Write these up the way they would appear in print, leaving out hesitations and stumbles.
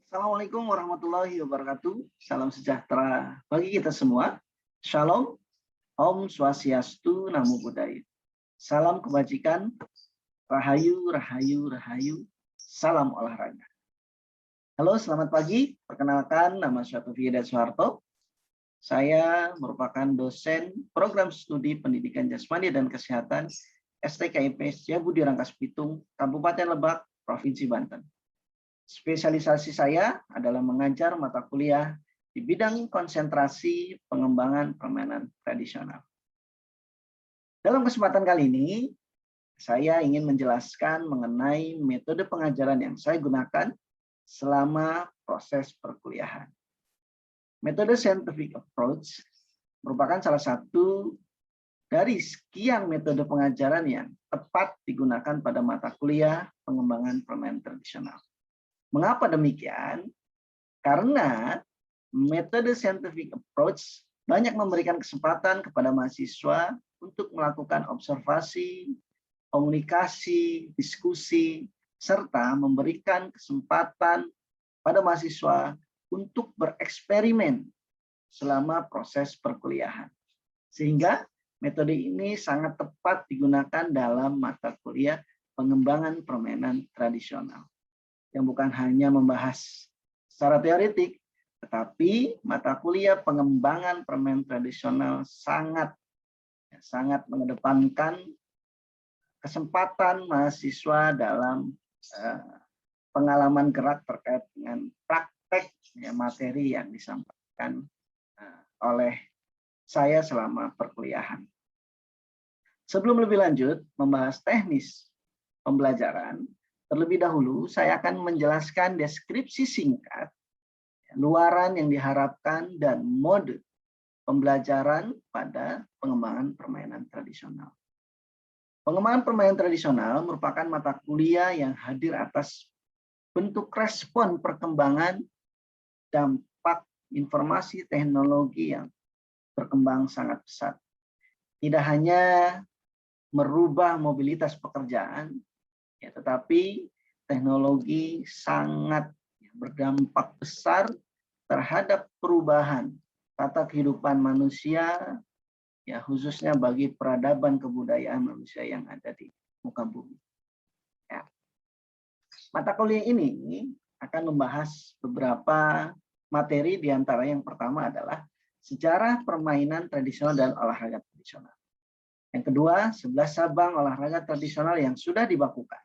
Assalamualaikum warahmatullahi wabarakatuh. Salam sejahtera bagi kita semua. Shalom, Om Swastiastu, Namo Buddhaya. Salam kebajikan, Rahayu, Rahayu, Rahayu. Salam olahraga. Halo, selamat pagi. Perkenalkan, nama saya Taufik Soeharto. Saya merupakan dosen program studi pendidikan jasmani dan kesehatan STKIP Setia Budi Rangkas Bitung, Kabupaten Lebak, Provinsi Banten. Spesialisasi saya adalah mengajar mata kuliah di bidang konsentrasi pengembangan permainan tradisional. Dalam kesempatan kali ini, saya ingin menjelaskan mengenai metode pengajaran yang saya gunakan selama proses perkuliahan. Metode scientific approach merupakan salah satu dari sekian metode pengajaran yang tepat digunakan pada mata kuliah pengembangan permainan tradisional. Mengapa demikian? Karena metode scientific approach banyak memberikan kesempatan kepada mahasiswa untuk melakukan observasi, komunikasi, diskusi, serta memberikan kesempatan pada mahasiswa untuk bereksperimen selama proses perkuliahan. Sehingga metode ini sangat tepat digunakan dalam mata kuliah pengembangan permainan tradisional, yang bukan hanya membahas secara teoretik, tetapi mata kuliah pengembangan permainan tradisional sangat mengedepankan kesempatan mahasiswa dalam pengalaman gerak terkait dengan praktek materi yang disampaikan oleh saya selama perkuliahan. Sebelum lebih lanjut membahas teknis pembelajaran, terlebih dahulu, saya akan menjelaskan deskripsi singkat, luaran yang diharapkan, dan mode pembelajaran pada pengembangan permainan tradisional. Pengembangan permainan tradisional merupakan mata kuliah yang hadir atas bentuk respon perkembangan dampak informasi teknologi yang berkembang sangat pesat. Tidak hanya merubah mobilitas pekerjaan, ya, tetapi teknologi sangat berdampak besar terhadap perubahan tata kehidupan manusia, ya, khususnya bagi peradaban kebudayaan manusia yang ada di muka bumi. Ya. Mata kuliah ini akan membahas beberapa materi, diantara yang pertama adalah sejarah permainan tradisional dan olahraga tradisional. Yang kedua, 11 cabang olahraga tradisional yang sudah dibakukan.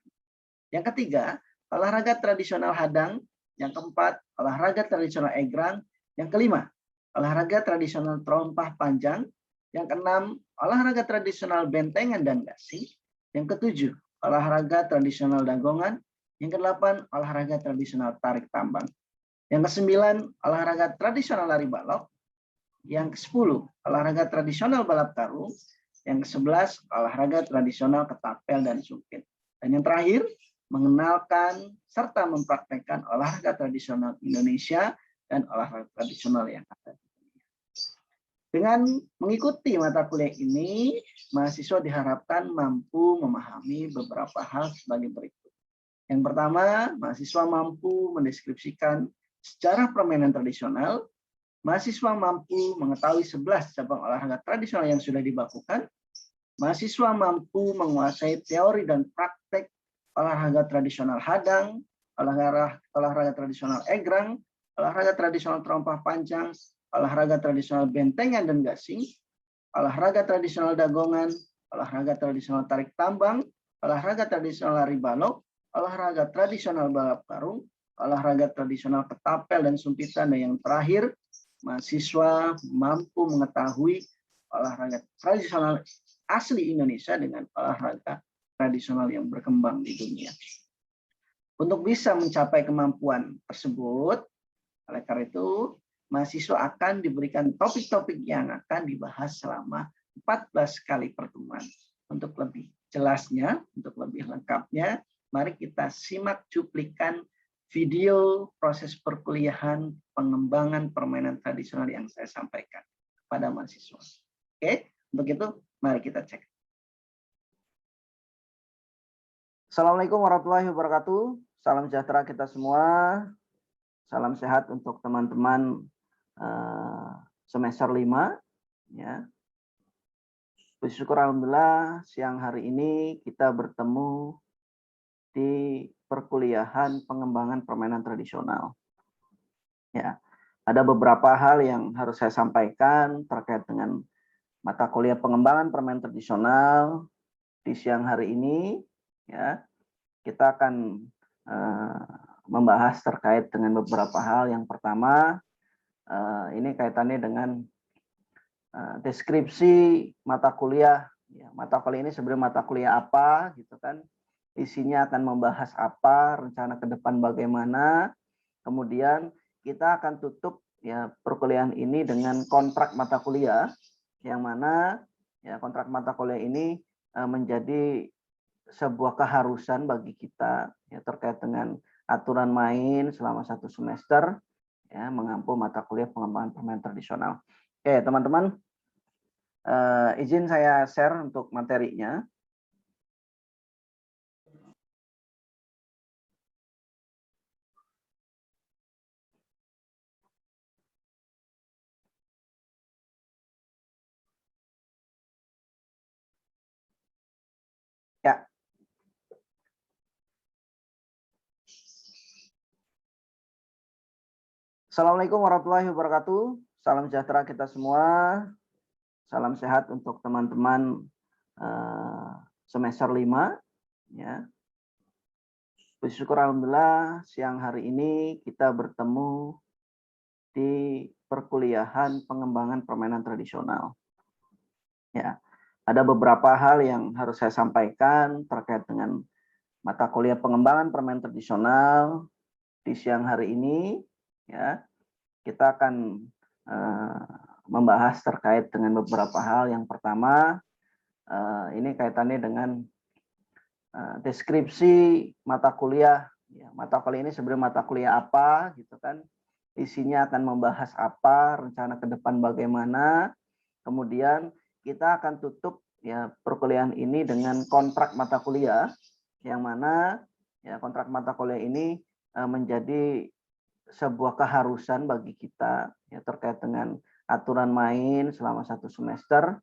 Yang ketiga, olahraga tradisional hadang. Yang keempat, olahraga tradisional egrang. Yang kelima, olahraga tradisional terompah panjang. Yang keenam, olahraga tradisional bentengan dan gasing. Yang ketujuh, olahraga tradisional dagongan. Yang kedelapan, olahraga tradisional tarik tambang. Yang kesembilan, olahraga tradisional lari balok. Yang kesepuluh, olahraga tradisional balap karung. Yang ke-11, olahraga tradisional ketapel dan sumpit. Dan yang terakhir, mengenalkan serta mempraktekkan olahraga tradisional Indonesia dan olahraga tradisional yang ada di dunia. Dengan mengikuti mata kuliah ini, mahasiswa diharapkan mampu memahami beberapa hal sebagai berikut. Yang pertama, mahasiswa mampu mendeskripsikan sejarah permainan tradisional. Mahasiswa mampu mengetahui 11 cabang olahraga tradisional yang sudah dibakukan. Mahasiswa mampu menguasai teori dan praktek olahraga tradisional hadang, olahraga tradisional egrang, olahraga tradisional terompah panjang, olahraga tradisional bentengan dan gasing, olahraga tradisional dagongan, olahraga tradisional tarik tambang, olahraga tradisional lari balok, olahraga tradisional balap karung, olahraga tradisional ketapel dan sumpitan, dan yang terakhir, mahasiswa mampu mengetahui olahraga tradisional asli Indonesia dengan olahraga tradisional yang berkembang di dunia. Untuk bisa mencapai kemampuan tersebut, oleh karena itu, mahasiswa akan diberikan topik-topik yang akan dibahas selama 14 kali pertemuan. Untuk lebih jelasnya, untuk lebih lengkapnya, mari kita simak cuplikan video proses perkuliahan pengembangan permainan tradisional yang saya sampaikan kepada mahasiswa. Oke, untuk itu mari kita cek. Assalamualaikum warahmatullahi wabarakatuh. Salam sejahtera kita semua. salam sehat untuk teman-teman semester 5. Ya. Puji syukur alhamdulillah siang hari ini kita bertemu di perkuliahan pengembangan permainan tradisional. Ya, ada beberapa hal yang harus saya sampaikan terkait dengan mata kuliah pengembangan permainan tradisional di siang hari ini. Ya, kita akan membahas terkait dengan beberapa hal. Yang pertama, ini kaitannya dengan deskripsi mata kuliah. Ya, mata kuliah ini sebenarnya mata kuliah apa, gitu kan? Isinya akan membahas apa, rencana ke depan bagaimana. Kemudian kita akan tutup ya perkuliahan ini dengan kontrak mata kuliah, yang mana ya kontrak mata kuliah ini menjadi sebuah keharusan bagi kita ya terkait dengan aturan main selama 1 semester ya mengampu mata kuliah pengembangan permainan tradisional. Oke, teman-teman, izin saya share untuk materinya. Ya. Assalamualaikum warahmatullahi wabarakatuh. Salam sejahtera kita semua. Salam sehat untuk teman-teman semester 5. Ya. Puji syukur alhamdulillah siang hari ini kita bertemu di perkuliahan pengembangan permainan tradisional. Ya, ada beberapa hal yang harus saya sampaikan terkait dengan mata kuliah pengembangan permainan tradisional di siang hari ini. Ya, kita akan membahas terkait dengan beberapa hal. Yang pertama, ini kaitannya dengan deskripsi mata kuliah. Ya, mata kuliah ini sebenarnya mata kuliah apa, gitu kan? Isinya akan membahas apa, rencana ke depan bagaimana. Kemudian kita akan tutup ya perkuliahan ini dengan kontrak mata kuliah, yang mana ya kontrak mata kuliah ini menjadi sebuah keharusan bagi kita ya terkait dengan aturan main selama 1 semester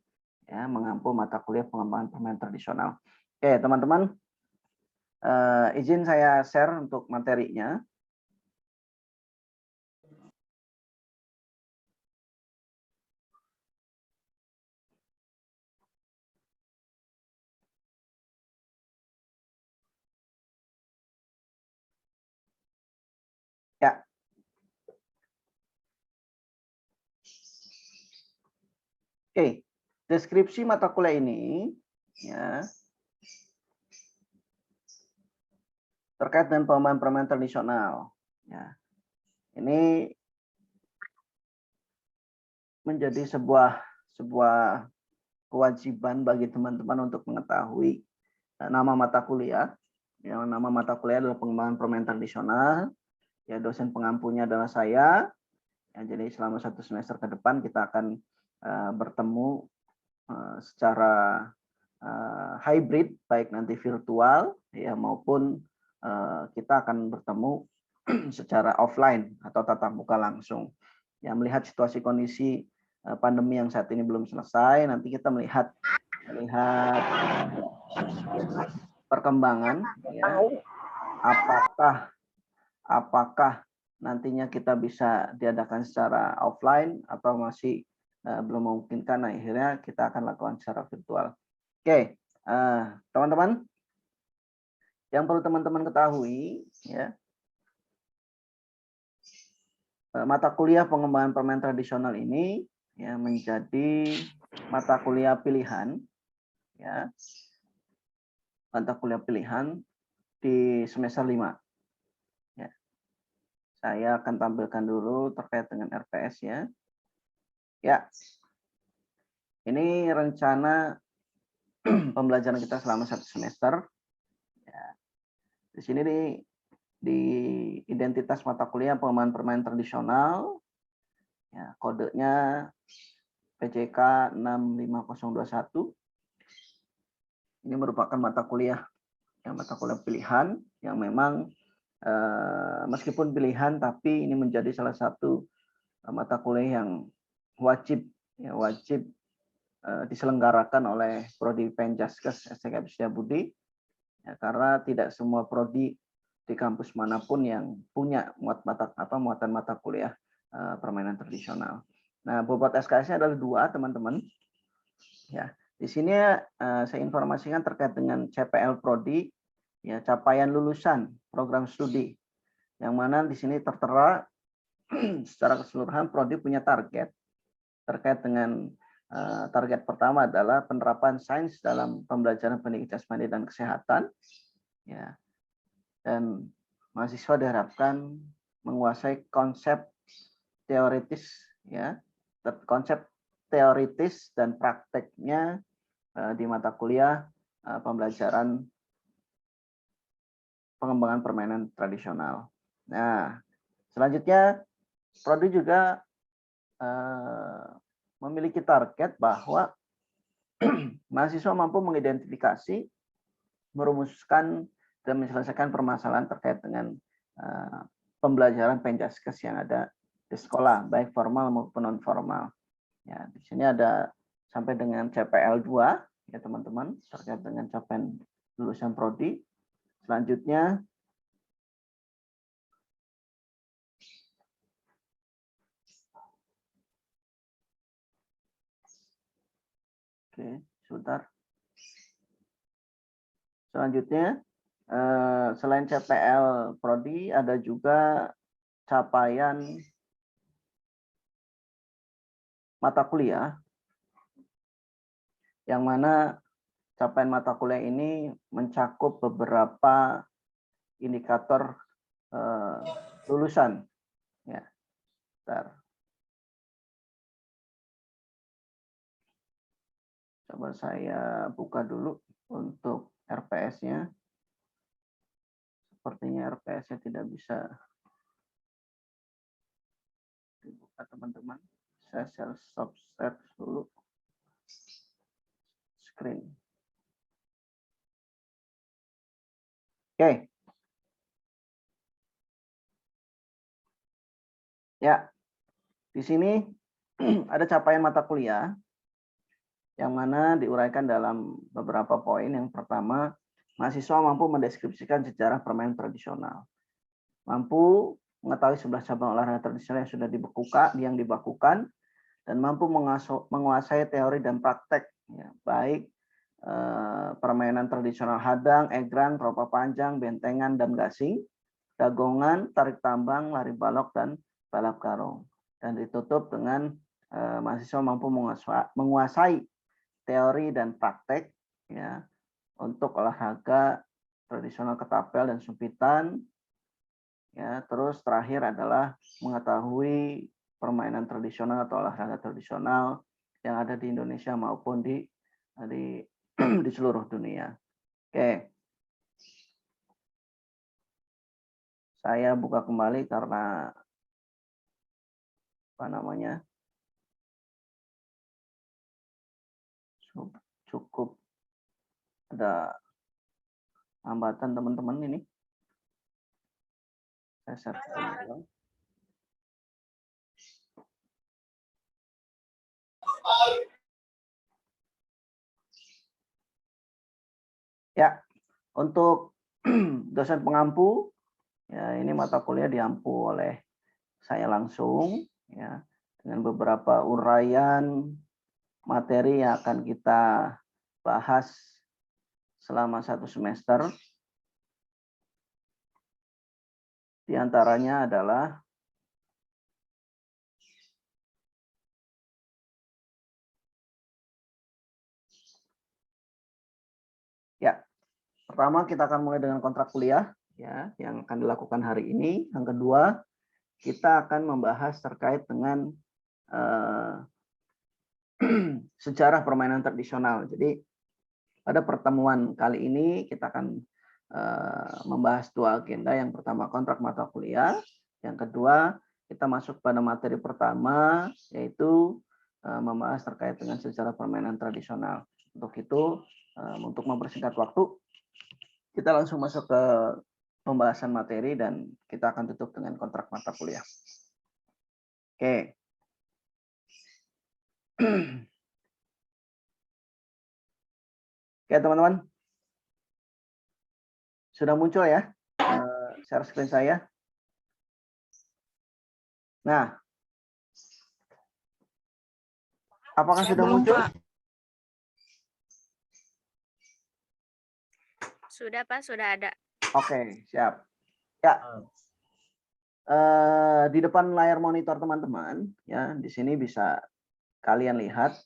ya mengampu mata kuliah pengembangan permainan tradisional. Oke, teman-teman, izin saya share untuk materinya. Ya. Oke, deskripsi mata kuliah ini ya terkait dengan pengembangan permainan tradisional. Ya. Ini menjadi sebuah kewajiban bagi teman-teman untuk mengetahui nama mata kuliah. Yang nama mata kuliah adalah pengembangan permainan tradisional. Ya, dosen pengampunya adalah saya. Ya, jadi selama 1 semester ke depan kita akan bertemu secara hybrid, baik nanti virtual ya maupun kita akan bertemu secara offline atau tatap muka langsung. Ya, melihat situasi kondisi pandemi yang saat ini belum selesai, nanti kita melihat perkembangan ya apakah nantinya kita bisa diadakan secara offline atau masih belum memungkinkan. Nah, akhirnya kita akan lakukan secara virtual. Oke, teman-teman, yang perlu teman-teman ketahui ya, mata kuliah pengembangan permainan tradisional ini ya menjadi mata kuliah pilihan ya, mata kuliah pilihan di semester 5. Ya. Saya akan tampilkan dulu terkait dengan RPS ya. Ya. Ini rencana pembelajaran kita selama 1 semester. Ya. Di sini di identitas mata kuliah pengembangan permainan tradisional. Ya, kodenya PJK 65021. Ini merupakan mata kuliah pilihan yang memang meskipun pilihan, tapi ini menjadi salah satu mata kuliah yang wajib diselenggarakan oleh Prodi Penjaskes STK Setiabudi, ya, karena tidak semua prodi di kampus manapun yang punya muatan mata kuliah permainan tradisional. Nah, bobot SKS-nya adalah 2, teman-teman. Ya, di sini saya informasikan terkait dengan CPL Prodi, ya, capaian lulusan program studi, yang mana di sini tertera secara keseluruhan prodi punya target terkait dengan target pertama adalah penerapan sains dalam pembelajaran pendidikan jasmani dan kesehatan, ya, dan mahasiswa diharapkan menguasai konsep teoritis, ya, konsep teoritis dan prakteknya di mata kuliah pembelajaran pengembangan permainan tradisional. Nah, selanjutnya prodi juga memiliki target bahwa mahasiswa mampu mengidentifikasi, merumuskan, dan menyelesaikan permasalahan terkait dengan pembelajaran Penjaskes yang ada di sekolah, baik formal maupun non formal. Ya, di sini ada sampai dengan CPL 2, ya teman-teman, terkait dengan capaian lulusan prodi. Selanjutnya sebentar. Selanjutnya, selain CPL Prodi, ada juga capaian mata kuliah, yang mana capaian mata kuliah ini mencakup beberapa indikator lulusan. Ya, bentar. Coba saya buka dulu untuk RPS-nya. Sepertinya RPS-nya tidak bisa dibuka, teman-teman. Saya stop share dulu screen. Oke. Ya, di sini ada capaian mata kuliah yang mana diuraikan dalam beberapa poin. Yang pertama, mahasiswa mampu mendeskripsikan sejarah permainan tradisional, mampu mengetahui 11 cabang olahraga tradisional yang dibakukan, dan mampu menguasai teori dan praktek, ya, baik permainan tradisional hadang, egrang, teropa panjang, bentengan, dan gasing, dagongan, tarik tambang, lari balok, dan balap karung. Dan ditutup dengan mahasiswa mampu menguasai teori dan praktek, ya, untuk olahraga tradisional ketapel dan sumpitan, ya. Terus terakhir adalah mengetahui permainan tradisional atau olahraga tradisional yang ada di Indonesia maupun di seluruh dunia. Oke, saya buka kembali karena cukup ada hambatan, teman-teman. Ini saya share dulu. Ya, untuk dosen pengampu, ya, ini mata kuliah diampu oleh saya langsung, ya, dengan beberapa uraian materi yang akan kita bahas selama 1 semester. Di antaranya adalah ya, pertama kita akan mulai dengan kontrak kuliah, ya, yang akan dilakukan hari ini. Yang kedua, kita akan membahas terkait dengan sejarah permainan tradisional. Jadi pada pertemuan kali ini kita akan membahas 2 agenda. Yang pertama kontrak mata kuliah, yang kedua kita masuk pada materi pertama, yaitu membahas terkait dengan sejarah permainan tradisional. Untuk itu, untuk mempersingkat waktu, kita langsung masuk ke pembahasan materi dan kita akan tutup dengan kontrak mata kuliah. Oke. Oke, teman-teman. Sudah muncul ya share screen saya. Nah, apakah sudah muncul? Sudah, Pak, sudah ada. Oke, siap. Ya. Di depan layar monitor teman-teman, ya, di sini bisa kalian lihat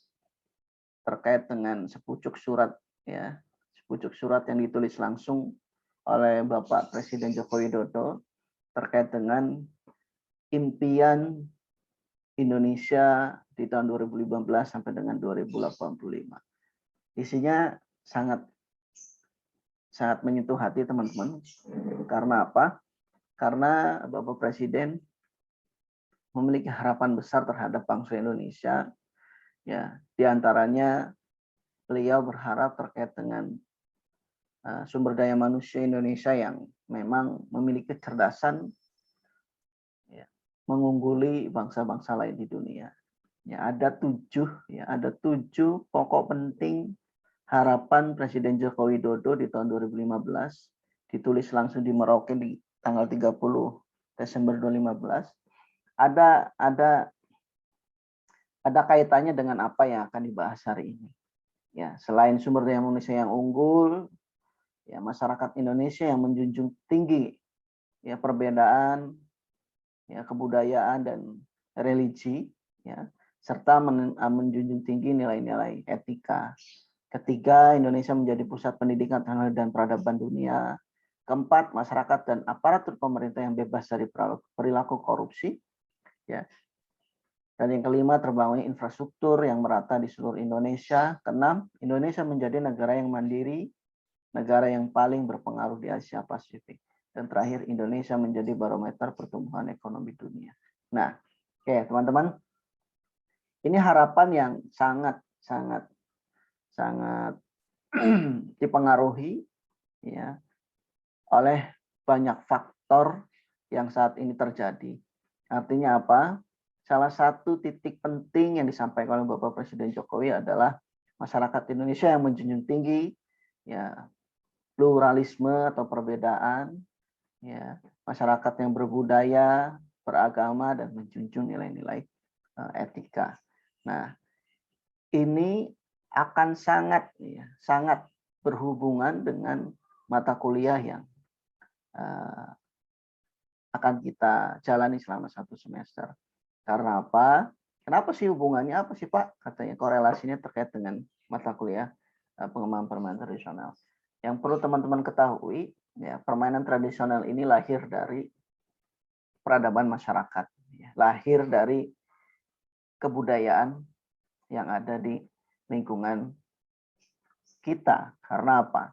terkait dengan sepucuk surat, ya, sepucuk surat yang ditulis langsung oleh Bapak Presiden Joko Widodo terkait dengan impian Indonesia di tahun 2015 sampai dengan 2085. Isinya sangat menyentuh hati teman-teman. Karena apa? Karena Bapak Presiden memiliki harapan besar terhadap bangsa Indonesia. Ya, diantaranya beliau berharap terkait dengan sumber daya manusia Indonesia yang memang memiliki kecerdasan, ya, mengungguli bangsa-bangsa lain di dunia. Ya, ada 7 pokok penting harapan Presiden Joko Widodo di tahun 2015, ditulis langsung di Merauke di tanggal 30 Desember 2015. Ada kaitannya dengan apa yang akan dibahas hari ini. Ya, selain sumber daya manusia yang unggul, ya, masyarakat Indonesia yang menjunjung tinggi, ya, perbedaan, ya, kebudayaan dan religi, ya, serta menjunjung tinggi nilai-nilai etika. Ketiga, Indonesia menjadi pusat pendidikan teknologi dan peradaban dunia. Keempat, masyarakat dan aparatur pemerintah yang bebas dari perilaku korupsi, ya. Dan yang kelima, terbangunnya infrastruktur yang merata di seluruh Indonesia. Keenam, Indonesia menjadi negara yang mandiri, negara yang paling berpengaruh di Asia Pasifik. Dan terakhir, Indonesia menjadi barometer pertumbuhan ekonomi dunia. Nah, oke, teman-teman, ini harapan yang sangat dipengaruhi, ya, oleh banyak faktor yang saat ini terjadi. Artinya apa? Salah satu titik penting yang disampaikan oleh Bapak Presiden Jokowi adalah masyarakat Indonesia yang menjunjung tinggi, ya, pluralisme atau perbedaan, ya, masyarakat yang berbudaya, beragama, dan menjunjung nilai-nilai etika. Nah, ini akan sangat berhubungan dengan mata kuliah yang akan kita jalani selama 1 semester. Karena apa? Kenapa sih hubungannya? Apa sih Pak? Katanya korelasinya terkait dengan mata kuliah pengembangan permainan tradisional. Yang perlu teman-teman ketahui, ya, permainan tradisional ini lahir dari peradaban masyarakat, ya, lahir dari kebudayaan yang ada di lingkungan kita. Karena apa?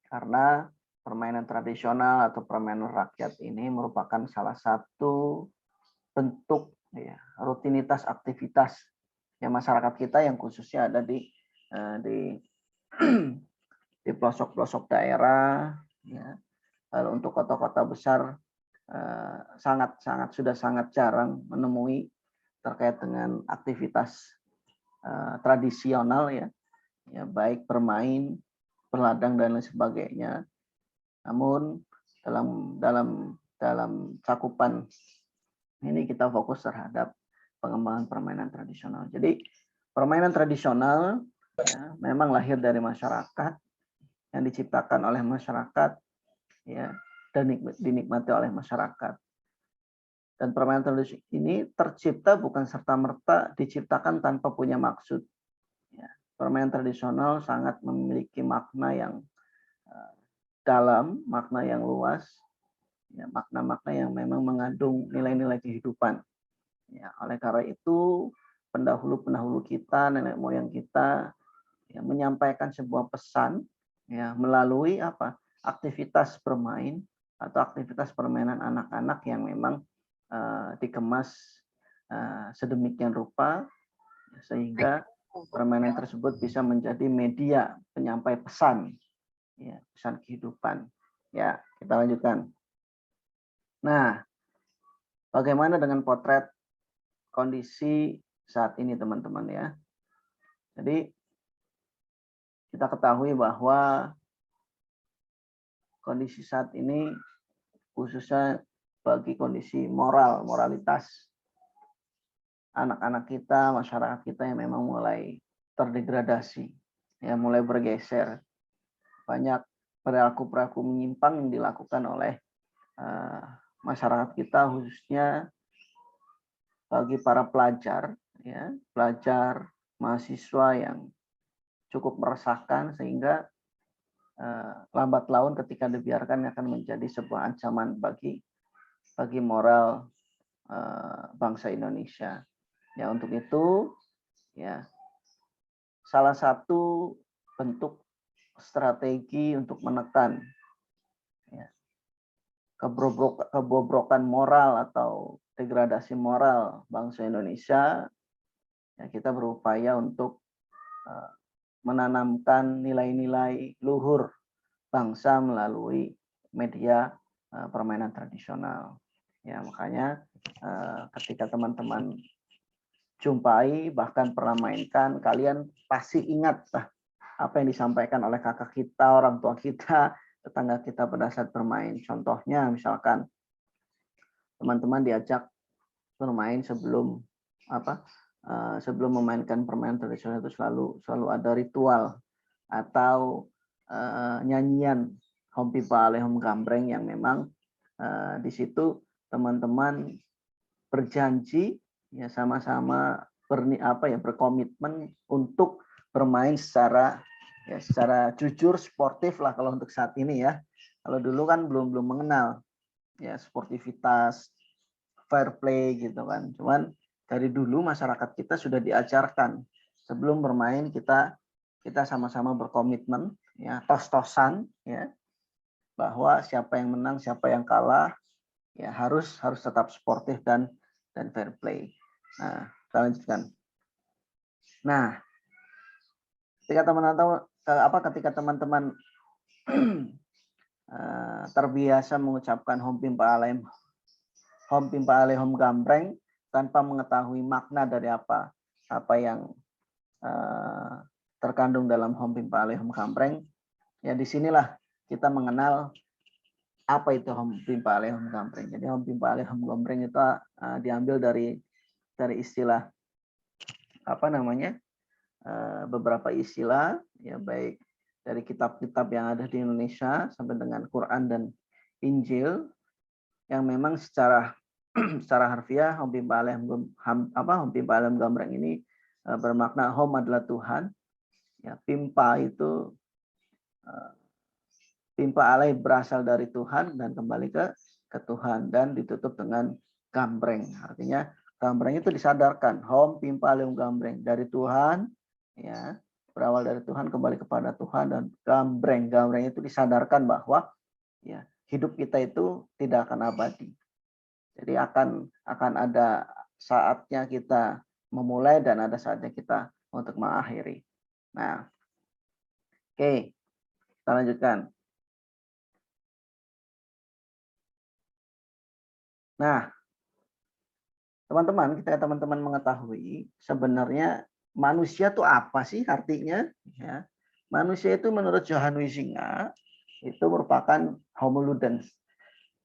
Karena permainan tradisional atau permainan rakyat ini merupakan salah satu bentuk, ya, rutinitas aktivitas yang masyarakat kita yang khususnya ada di di pelosok-pelosok daerah, ya. Lalu untuk kota-kota besar sudah sangat jarang menemui terkait dengan aktivitas tradisional, ya, baik bermain, berladang dan lain sebagainya. Namun dalam cakupan ini kita fokus terhadap pengembangan permainan tradisional. Jadi permainan tradisional, ya, memang lahir dari masyarakat, yang diciptakan oleh masyarakat, ya, dan dinikmati oleh masyarakat. Dan permainan tradisional ini tercipta bukan serta-merta diciptakan tanpa punya maksud. Ya, permainan tradisional sangat memiliki makna yang dalam, makna yang luas, ya, makna-makna yang memang mengandung nilai-nilai kehidupan. Ya, oleh karena itu pendahulu-pendahulu kita, nenek moyang kita, ya, menyampaikan sebuah pesan, ya, melalui apa? Aktivitas bermain atau aktivitas permainan anak-anak yang memang dikemas sedemikian rupa, sehingga permainan tersebut bisa menjadi media penyampai pesan, ya, pesan kehidupan. Ya, kita lanjutkan. Nah, bagaimana dengan potret kondisi saat ini teman-teman ya? Jadi kita ketahui bahwa kondisi saat ini khususnya bagi kondisi moralitas anak-anak kita, masyarakat kita yang memang mulai terdegradasi, ya mulai bergeser. Banyak perilaku-perilaku menyimpang yang dilakukan oleh masyarakat kita, khususnya bagi para pelajar, ya pelajar mahasiswa yang cukup meresahkan sehingga lambat laun ketika dibiarkan akan menjadi sebuah ancaman bagi moral bangsa Indonesia. Ya untuk itu ya salah satu bentuk strategi untuk menekan ya, kebobrokan moral atau degradasi moral bangsa Indonesia, ya kita berupaya untuk menanamkan nilai-nilai luhur bangsa melalui media permainan tradisional. Ya makanya ketika teman-teman jumpai bahkan pernah mainkan, kalian pasti ingat apa yang disampaikan oleh kakak kita, orang tua kita, tetangga kita pada saat bermain. Contohnya misalkan teman-teman diajak bermain sebelum sebelum memainkan permainan tradisional itu selalu ada ritual atau nyanyian Hom Pipa Ale Hom Gambreng yang memang di situ teman-teman berjanji ya sama-sama berkomitmen untuk bermain secara jujur, sportif lah kalau untuk saat ini ya. Kalau dulu kan belum mengenal ya sportivitas, fair play gitu kan. Cuman dari dulu masyarakat kita sudah diajarkan sebelum bermain kita sama-sama berkomitmen ya, tos-tosan ya, bahwa siapa yang menang, siapa yang kalah ya harus tetap sportif dan fair play. Nah, kita lanjutkan. Nah, ketika teman-teman terbiasa mengucapkan Hom Pipa Ale Hom Gambreng tanpa mengetahui makna dari apa yang terkandung dalam Hom Pipa Ale Hom Gambreng, ya disinilah kita mengenal apa itu Hom Pipa Ale Hom Gambreng. Jadi Hom Pipa Ale Hom Gambreng itu diambil dari istilah beberapa istilah ya, baik dari kitab-kitab yang ada di Indonesia sampai dengan Quran dan Injil, yang memang secara harfiah Hom Pipa Ale Hom Gambreng ini bermakna Hom adalah Tuhan, ya Pimpa itu Pimpa Ale berasal dari Tuhan dan kembali ke Tuhan, dan ditutup dengan gambreng. Artinya gambreng itu disadarkan, Hom Pimpa Ale Hom Gambreng, dari Tuhan ya, berawal dari Tuhan kembali kepada Tuhan, dan gambreng itu disadarkan bahwa ya hidup kita itu tidak akan abadi. Jadi akan ada saatnya kita memulai dan ada saatnya kita untuk mengakhiri. Nah, oke, kita lanjutkan. Nah, teman-teman mengetahui sebenarnya manusia itu apa sih artinya? Ya, manusia itu menurut Johann Huizinga itu merupakan Homo ludens.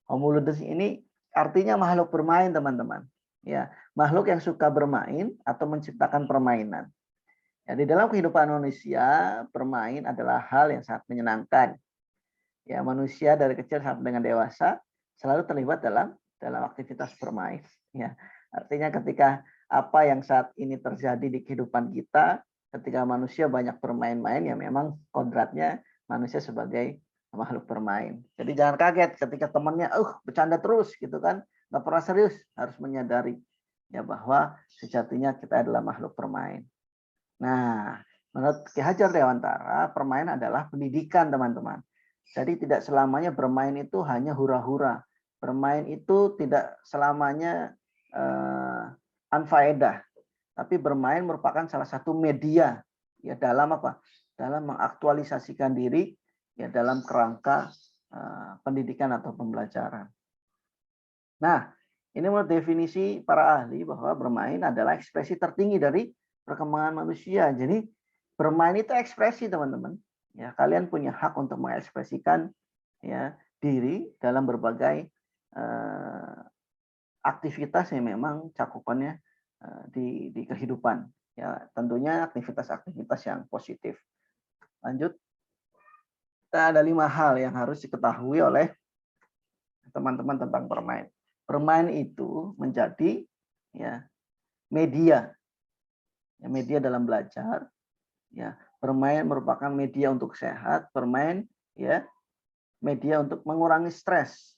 Homo ludens ini artinya makhluk bermain, teman-teman. Ya, makhluk yang suka bermain atau menciptakan permainan. Ya, di dalam kehidupan manusia, bermain adalah hal yang sangat menyenangkan. Ya, manusia dari kecil sampai dengan dewasa selalu terlibat dalam aktivitas bermain. Ya, artinya ketika apa yang saat ini terjadi di kehidupan kita, ketika manusia banyak bermain-main, ya memang kodratnya manusia sebagai makhluk bermain. Jadi jangan kaget ketika temannya bercanda terus gitu kan, nggak pernah serius, harus menyadari ya bahwa sejatinya kita adalah makhluk bermain. Nah, menurut Ki Hajar Dewantara, permainan adalah pendidikan, teman-teman. Jadi tidak selamanya bermain itu hanya hura-hura. Bermain itu tidak selamanya anfaedah. Tapi bermain merupakan salah satu media ya dalam apa? Dalam mengaktualisasikan diri ya dalam kerangka pendidikan atau pembelajaran. Nah, ini menurut definisi para ahli bahwa bermain adalah ekspresi tertinggi dari perkembangan manusia. Jadi bermain itu ekspresi, teman-teman. Ya, kalian punya hak untuk mengekspresikan ya diri dalam berbagai aktivitas yang memang cakupannya di kehidupan. Ya, tentunya aktivitas-aktivitas yang positif. Lanjut. Ada 5 hal yang harus diketahui oleh teman-teman tentang bermain. Bermain itu menjadi ya media, ya, media dalam belajar. Ya, bermain merupakan media untuk sehat. Bermain ya media untuk mengurangi stres.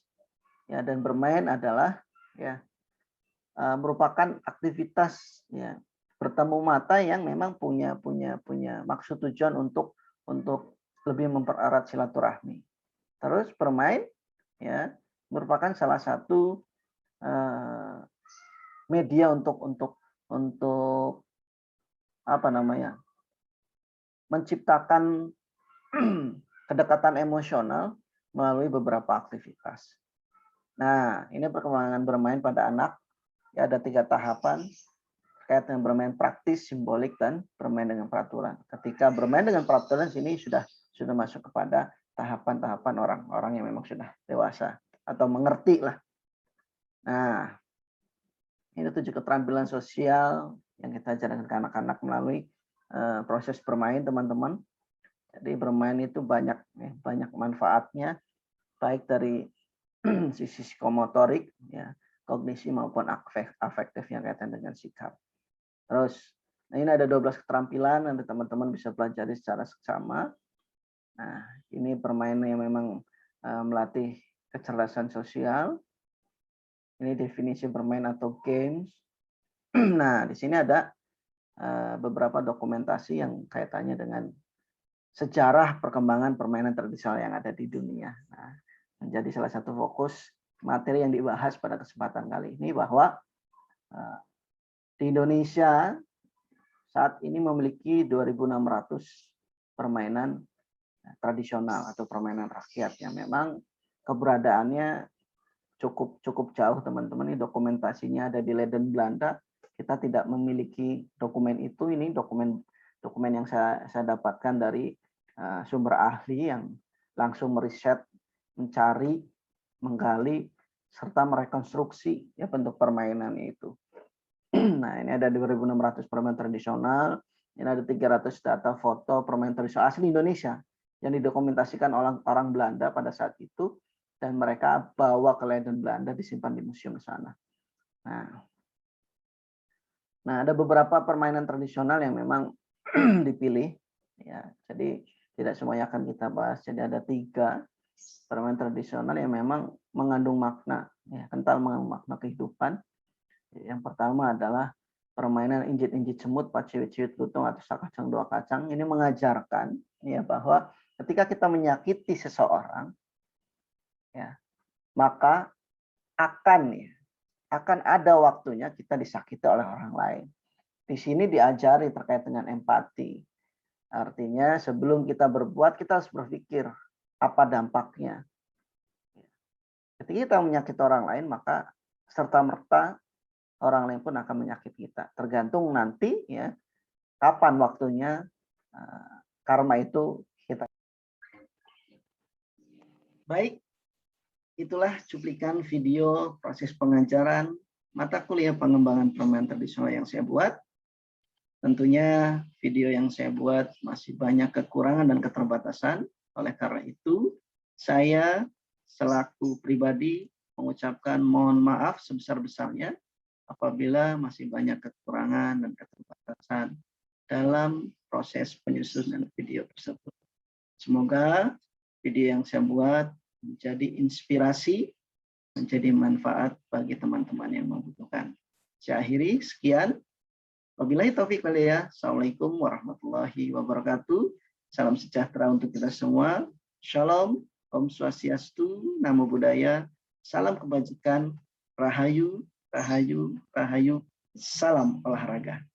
Ya, dan bermain adalah ya merupakan aktivitas ya bertemu mata yang memang punya maksud tujuan untuk lebih mempererat silaturahmi. Terus bermain ya merupakan salah satu media untuk apa namanya menciptakan kedekatan emosional melalui beberapa aktivitas. Nah, ini perkembangan bermain pada anak. Ya, ada 3 tahapan terkait dengan bermain praktis, simbolik, dan bermain dengan peraturan. Ketika bermain dengan peraturan sini sudah masuk kepada tahapan-tahapan orang-orang yang memang sudah dewasa atau mengerti lah. Nah, ini 7 keterampilan sosial yang kita ajarkan ke anak-anak melalui proses bermain, teman-teman. Jadi bermain itu banyak manfaatnya, baik dari sisi psikomotorik, ya, kognisi maupun afektif yang kaitan dengan sikap. Terus, nah ini ada 12 keterampilan nanti teman-teman bisa pelajari secara seksama. Nah, ini permainan yang memang melatih kecerdasan sosial. Ini definisi bermain atau games. Nah, di sini ada beberapa dokumentasi yang kaitannya dengan sejarah perkembangan permainan tradisional yang ada di dunia. Nah, menjadi salah satu fokus materi yang dibahas pada kesempatan kali ini bahwa di Indonesia saat ini memiliki 2.600 permainan tradisional atau permainan rakyat yang memang keberadaannya cukup jauh, teman-teman. Ini dokumentasinya ada di Leiden, Belanda. Kita tidak memiliki dokumen itu. Ini dokumen yang saya dapatkan dari sumber ahli yang langsung meriset, mencari, menggali, serta merekonstruksi ya bentuk permainan itu. Nah, ini ada 2.600 permainan tradisional. Ini ada 300 data foto permainan tradisional asli Indonesia yang didokumentasikan oleh orang Belanda pada saat itu, dan mereka bawa ke Leiden, Belanda, disimpan di museum sana. Nah, ada beberapa permainan tradisional yang memang dipilih. Ya, jadi tidak semuanya akan kita bahas. Jadi ada 3 permainan tradisional yang memang mengandung makna, ya, kental mengandung makna kehidupan. Yang pertama adalah permainan injit-injit semut, paciwit-ciwit lutung, atau sakacang dua kacang. Ini mengajarkan ya bahwa ketika kita menyakiti seseorang, ya, maka akan ada waktunya kita disakiti oleh orang lain. Di sini diajari terkait dengan empati. Artinya sebelum kita berbuat, kita harus berpikir apa dampaknya. Ketika kita menyakiti orang lain, maka serta-merta orang lain pun akan menyakiti kita. Tergantung nanti ya kapan waktunya karma itu kita. Baik, itulah cuplikan video proses pengajaran mata kuliah pengembangan permainan tradisional yang saya buat. Tentunya video yang saya buat masih banyak kekurangan dan keterbatasan. Oleh karena itu, saya selaku pribadi mengucapkan mohon maaf sebesar-besarnya apabila masih banyak kekurangan dan keterbatasan dalam proses penyusunan video tersebut. Semoga video yang saya buat menjadi inspirasi, menjadi manfaat bagi teman-teman yang membutuhkan. Saya akhiri, sekian. Wabillahi taufiq wal hidayah. Assalamualaikum warahmatullahi wabarakatuh. Salam sejahtera untuk kita semua. Shalom, Om Swastiastu, Namo Buddhaya, salam kebajikan, Rahayu, Rahayu, Rahayu, salam olahraga.